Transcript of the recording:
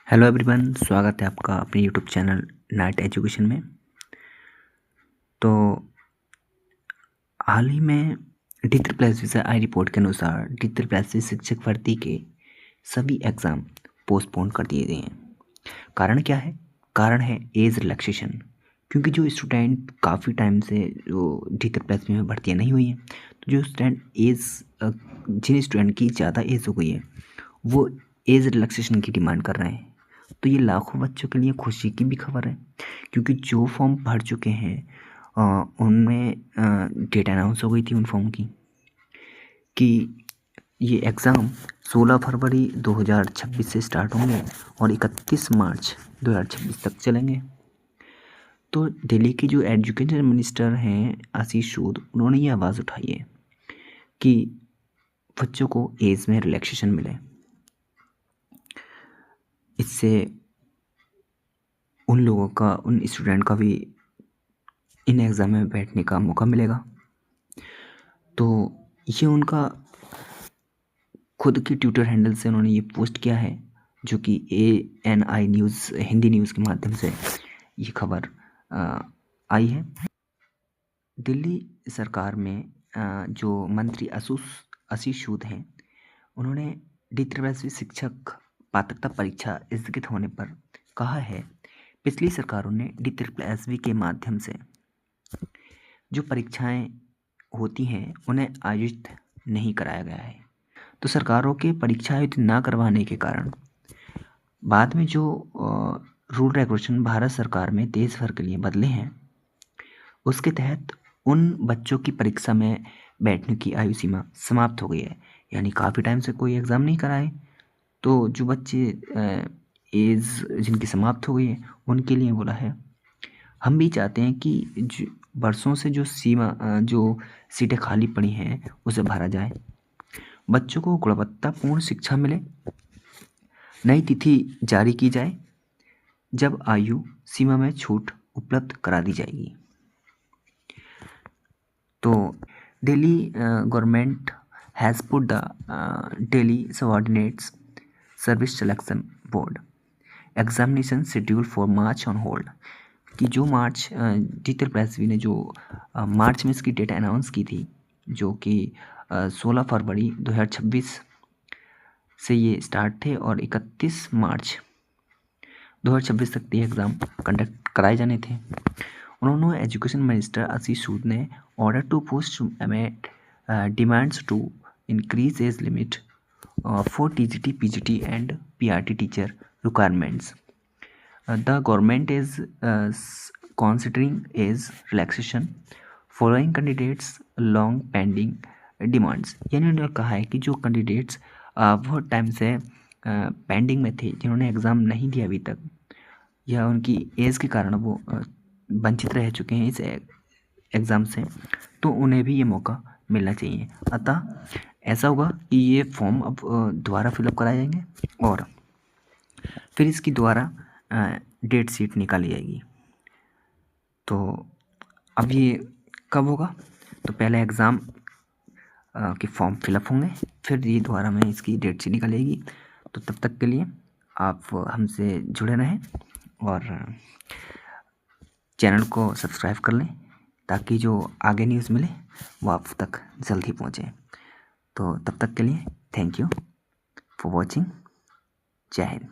Hello everyone, स्वागत है आपका अपने यूट्यूब चैनल नाइट एजुकेशन में। तो हाल ही में DSSI रिपोर्ट के अनुसार DSSI शिक्षक भर्ती के सभी एग्ज़ाम पोस्टपोन कर दिए गए हैं। कारण क्या है? कारण है एज रिलैक्सेशन। क्योंकि जो स्टूडेंट काफ़ी टाइम से जो DSSI में भर्तियाँ नहीं हुई हैं, तो जो स्टूडेंट जिन स्टूडेंट की ज़्यादा एज हो गई है वो एज रिलैक्सेशन की डिमांड कर रहे हैं। तो ये लाखों बच्चों के लिए खुशी की भी खबर है, क्योंकि जो फॉर्म भर चुके हैं उनमें डेट अनाउंस हो गई थी उन फॉर्म की कि ये एग्ज़ाम 16 फरवरी 2026 से स्टार्ट होंगे और 31 मार्च 2026 तक चलेंगे। तो दिल्ली की जो एजुकेशन मिनिस्टर हैं आशीष सूद, उन्होंने ये आवाज़ उठाई है कि बच्चों को एज में रिलैक्सेशन मिले। इससे उन लोगों का, उन स्टूडेंट का भी इन एग्ज़ाम में बैठने का मौका मिलेगा। तो ये उनका खुद की ट्विटर हैंडल से उन्होंने ये पोस्ट किया है, जो कि ANI न्यूज़ हिंदी न्यूज़ के माध्यम से ये खबर आई है। दिल्ली सरकार में जो मंत्री आशीष सूद हैं, उन्होंने DSSI शिक्षक पात्रता परीक्षा स्थगित होने पर कहा है, पिछली सरकारों ने DSSI के माध्यम से जो परीक्षाएं होती हैं उन्हें आयोजित नहीं कराया गया है। तो सरकारों के परीक्षा आयोजित ना करवाने के कारण बाद में जो रूल रेगुलेशन भारत सरकार में देश भर के लिए बदले हैं, उसके तहत उन बच्चों की परीक्षा में बैठने की आयु सीमा समाप्त हो गई है। यानी काफ़ी टाइम से कोई एग्ज़ाम नहीं कराए, तो जो बच्चे एज जिनकी समाप्त हो गई है उनके लिए बोला है। हम भी चाहते हैं कि बरसों से जो सीटें खाली पड़ी हैं उसे भरा जाए, बच्चों को गुणवत्तापूर्ण शिक्षा मिले। नई तिथि जारी की जाए जब आयु सीमा में छूट उपलब्ध करा दी जाएगी। तो Delhi government has put the Delhi subordinates service selection board examination schedule for march on hold. कि जो मार्च DSSI ने जो मार्च में इसकी डेट अनाउंस की थी, जो कि 16 फरवरी 2026 से ये स्टार्ट थे और 31 मार्च 2026 तक ये एग्ज़ाम कंडक्ट कराए जाने थे। उन्होंने एजुकेशन मिनिस्टर आशीष सूद ने order to post demands to increase age limit for TGT, PGT and PRT teacher requirements. The government is considering age relaxation following candidates long pending demands। यानी उन्होंने कहा है कि जो कैंडिडेट्स बहुत टाइम से पेंडिंग में थे, जिन्होंने एग्ज़ाम नहीं दिया अभी तक, या उनकी एज के कारण वो वंचित रह चुके हैं इस एग्ज़ाम से, तो उन्हें भी ये मौका मिलना चाहिए। अतः ऐसा होगा कि ये फॉर्म अब दोबारा फिलअप कराए जाएंगे और फिर इसकी दोबारा डेट शीट निकाली जाएगी। तो अब ये कब होगा? तो पहले एग्ज़ाम के फॉर्म फिलअप होंगे, फिर ये दोबारा में इसकी डेट शीट निकालेगी। तो तब तक के लिए आप हमसे जुड़े रहें और चैनल को सब्सक्राइब कर लें, ताकि जो आगे न्यूज़ मिले वो आप तक जल्द ही पहुँचे। तो तब तक के लिए थैंक यू फॉर वॉचिंग। जय हिंद।